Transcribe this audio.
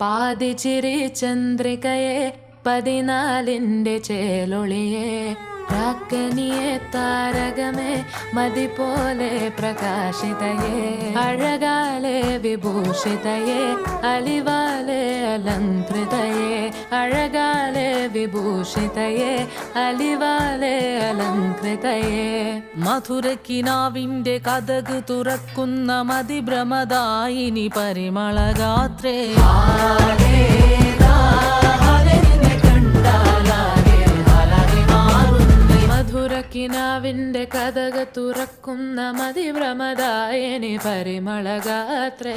പാതിച്ചിരി ചന്ദ്രികയെ 14ന്റെ ചേലൊളിയെ രാക്കനിയെ താരകമേ മതി പോലെ പ്രകാശിതയെ അഴകാലെ വിഭൂഷിതയെ അലിവാലെ അലങ്കൃതയെ അഴകാലെ വിഭൂഷിതയെ അലിവാലെ അലങ്കൃതയെ മധുരക്കിനാവിന്റെ കഥക് തുറക്കുന്ന മതിഭ്രമദായിനി പരിമളഗാത്രേ മധുരക്കിനാവിന്റെ കഥക് തുറക്കുന്ന മതിഭ്രമദായിനി പരിമളഗാത്രേ